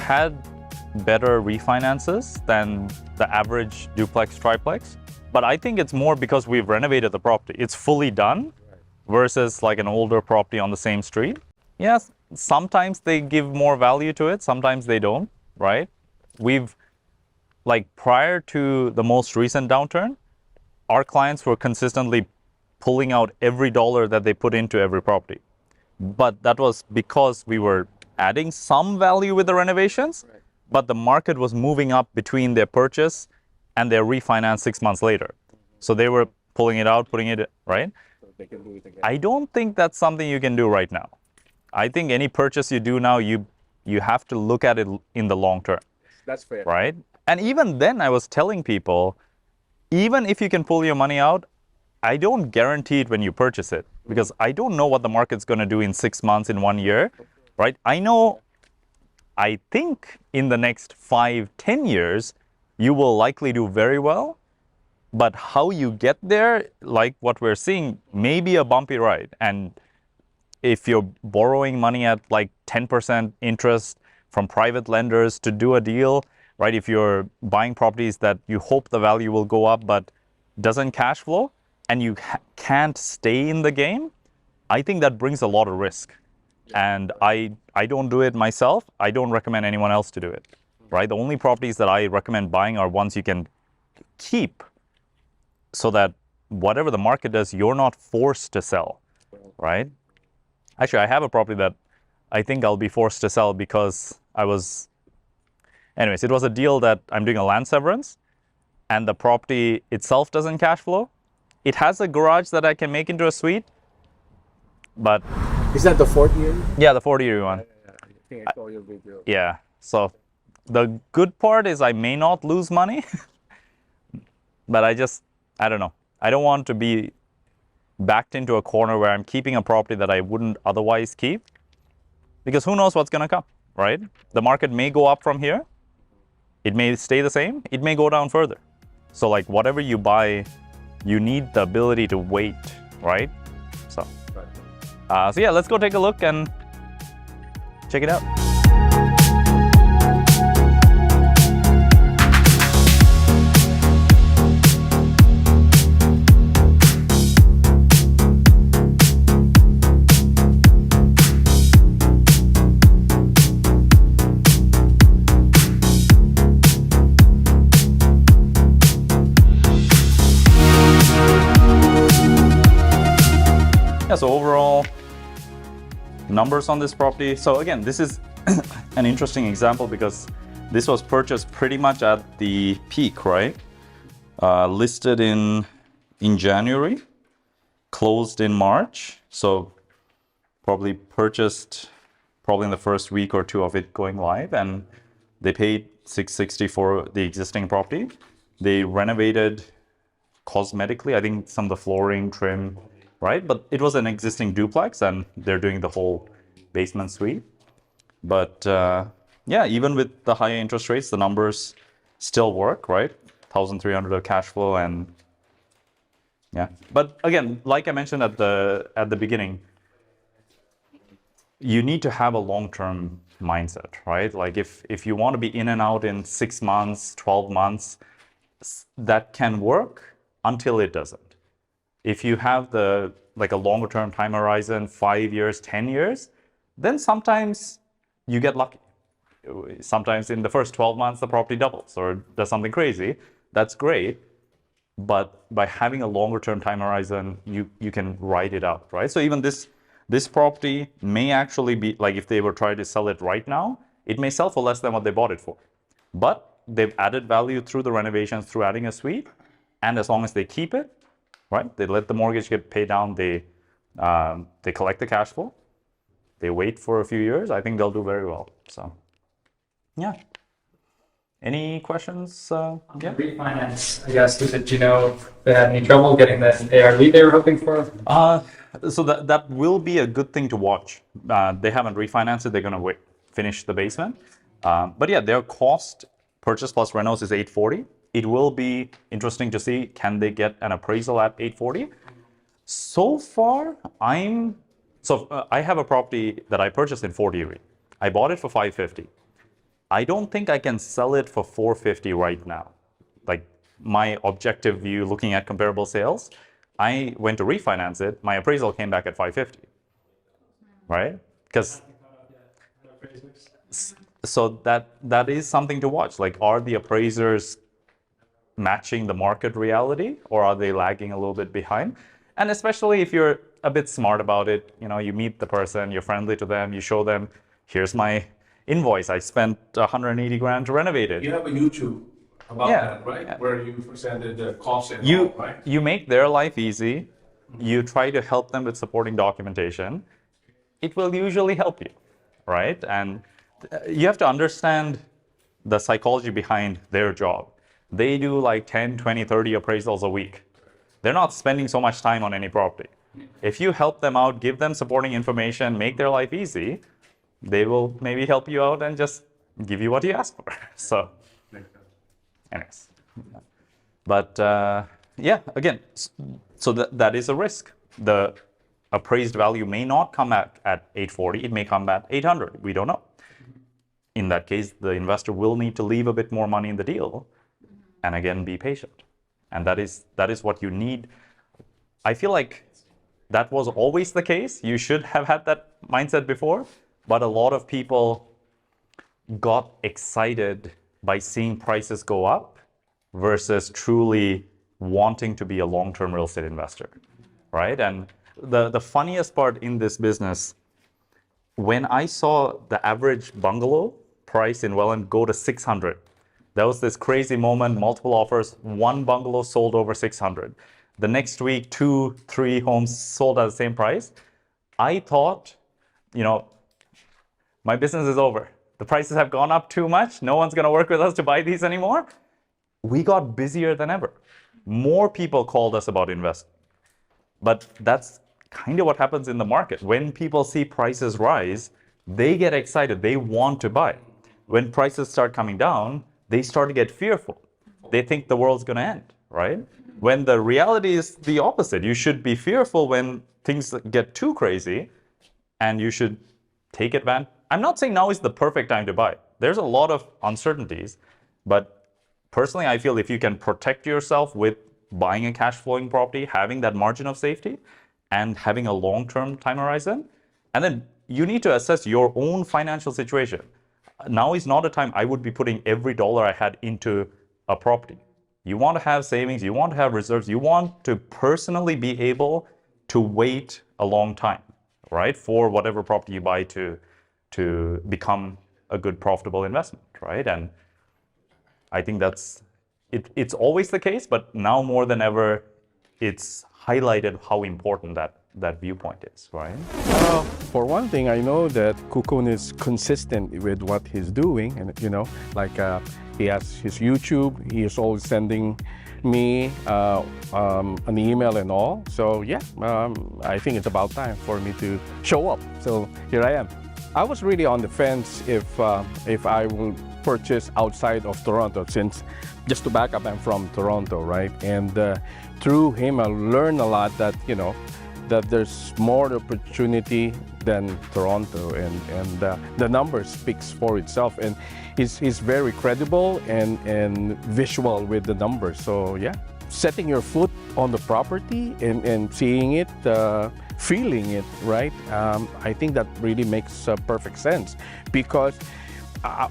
had better refinances than the average duplex, triplex. But I think it's more because we've renovated the property. It's fully done versus like an older property on the same street. Yes, sometimes they give more value to it, sometimes they don't, right? We've, like prior to the most recent downturn, our clients were consistently pulling out every dollar that they put into every property. But that was because we were adding some value with the renovations, but the market was moving up between their purchase and their refinance 6 months later. So they were pulling it out, putting it, right? So they can do it again. I don't think that's something you can do right now. I think any purchase you do now, you have to look at it in the long term. That's fair. Right? And even then I was telling people, even if you can pull your money out, I don't guarantee it when you purchase it, because I don't know what the market's going to do in 6 months, in 1 year, right? I think in the next 5-10 years, you will likely do very well. But how you get there, like what we're seeing, may be a bumpy ride. And if you're borrowing money at like 10% interest from private lenders to do a deal, right? If you're buying properties that you hope the value will go up but doesn't cash flow, and you can't stay in the game, I think that brings a lot of risk. And I don't do it myself. I don't recommend anyone else to do it, right? The only properties that I recommend buying are ones you can keep, so that whatever the market does, you're not forced to sell, right? Actually, I have a property that I think I'll be forced to sell because anyways, it was a deal that I'm doing a land severance, and the property itself doesn't cash flow. It has a garage that I can make into a suite, but... Is that the 40-year? Yeah, the 40-year one. I think I saw your video. Yeah, so the good part is I may not lose money, but I don't know. I don't want to be backed into a corner where I'm keeping a property that I wouldn't otherwise keep, because who knows what's going to come, right? The market may go up from here. It may stay the same. It may go down further. So like whatever you buy, you need the ability to wait, right? So yeah, let's go take a look and check it out. Yeah, so overall, numbers on this property. So again, this is an interesting example because this was purchased pretty much at the peak, right? Listed in January, closed in March. So probably purchased in the first week or two of it going live, and they paid $660 for the existing property. They renovated cosmetically, I think some of the flooring, trim, right? But it was an existing duplex and they're doing the whole basement suite. But yeah, even with the higher interest rates, the numbers still work, right? 1,300 of cash flow, and yeah. But again, like I mentioned at the beginning, you need to have a long-term mindset, right? Like if you want to be in and out in 6 months, 12 months, that can work until it doesn't. If you have a longer term time horizon, 5 years, 10 years, then sometimes you get lucky. Sometimes in the first 12 months, the property doubles or does something crazy. That's great. But by having a longer term time horizon, you can ride it out, right? So even this property may actually be, like if they were trying to sell it right now, it may sell for less than what they bought it for. But they've added value through the renovations, through adding a suite. And as long as they keep it, right? They let the mortgage get paid down. They collect the cash flow. They wait for a few years. I think they'll do very well. So, yeah. Any questions? Yeah. Refinance, I guess. Did you know if they had any trouble getting the ARV they were hoping for? So that will be a good thing to watch. They haven't refinanced it. They're going to finish the basement. But yeah, their cost, purchase plus renos, is $840. It will be interesting to see, can they get an appraisal at $840? So far, I have a property that I purchased in Fort Erie. I bought it for $550. I don't think I can sell it for 450 right now. Like my objective view looking at comparable sales, I went to refinance it. My appraisal came back at 550, right? Because so that is something to watch. Like, are the appraisers matching the market reality, or are they lagging a little bit behind? And especially if you're a bit smart about it, you know, you meet the person, you're friendly to them, you show them, here's my invoice. I spent 180 grand to renovate it. You have a YouTube about that, right? Yeah. Where you presented the costs and You all, right? you make their life easy. You try to help them with supporting documentation. It will usually help you, right? And you have to understand the psychology behind their job. They do like 10, 20, 30 appraisals a week. They're not spending so much time on any property. If you help them out, give them supporting information, make their life easy, they will maybe help you out and just give you what you ask for. So, anyways. But yeah, again, so that is a risk. The appraised value may not come at 840, it may come at 800, we don't know. In that case, the investor will need to leave a bit more money in the deal and again, be patient. And that is what you need. I feel like that was always the case. You should have had that mindset before, but a lot of people got excited by seeing prices go up versus truly wanting to be a long-term real estate investor, right? And the funniest part in this business, when I saw the average bungalow price in Welland go to 600, there was this crazy moment, multiple offers, one bungalow sold over 600. The next week, 2, 3 homes sold at the same price. I thought, you know, my business is over. The prices have gone up too much. No one's going to work with us to buy these anymore. We got busier than ever. More people called us about investing. But that's kind of what happens in the market. When people see prices rise, they get excited. They want to buy. When prices start coming down, they start to get fearful. They think the world's going to end, right? When the reality is the opposite. You should be fearful when things get too crazy, and you should take advantage. I'm not saying now is the perfect time to buy. There's a lot of uncertainties, but personally, I feel if you can protect yourself with buying a cash flowing property, having that margin of safety, and having a long-term time horizon, and then you need to assess your own financial situation. Now is not a time I would be putting every dollar I had into a property. You want to have savings, you want to have reserves, you want to personally be able to wait a long time, right? For whatever property you buy to become a good profitable investment, right? And I think it's always the case, but now more than ever, it's highlighted how important that viewpoint is, right? For one thing, I know that Koukun is consistent with what he's doing, and you know, like he has his YouTube. He is always sending me an email and all. So yeah, I think it's about time for me to show up. So here I am. I was really on the fence if I will purchase outside of Toronto, since just to back up, I'm from Toronto, right? And through him, I learned a lot that, you know, that there's more opportunity than Toronto, and the number speaks for itself, and he's very credible and visual with the numbers. So yeah, setting your foot on the property and seeing it, feeling it, right? I think that really makes perfect sense, because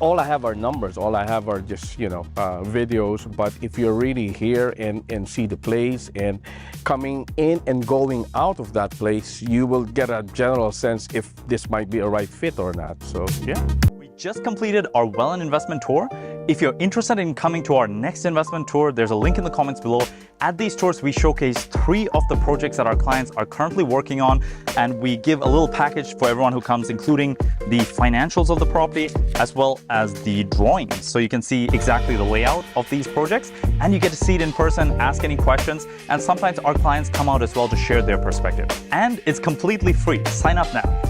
all I have are numbers, all I have are just, you know, videos. But if you're really here and see the place and coming in and going out of that place, you will get a general sense if this might be a right fit or not. So yeah. We just completed our Welland investment tour. If you're interested in coming to our next investment tour, there's a link in the comments below. At these tours, we showcase 3 of the projects that our clients are currently working on, and we give a little package for everyone who comes, including the financials of the property, as well as the drawings. So you can see exactly the layout of these projects, and you get to see it in person, ask any questions, and sometimes our clients come out as well to share their perspective. And it's completely free. Sign up now.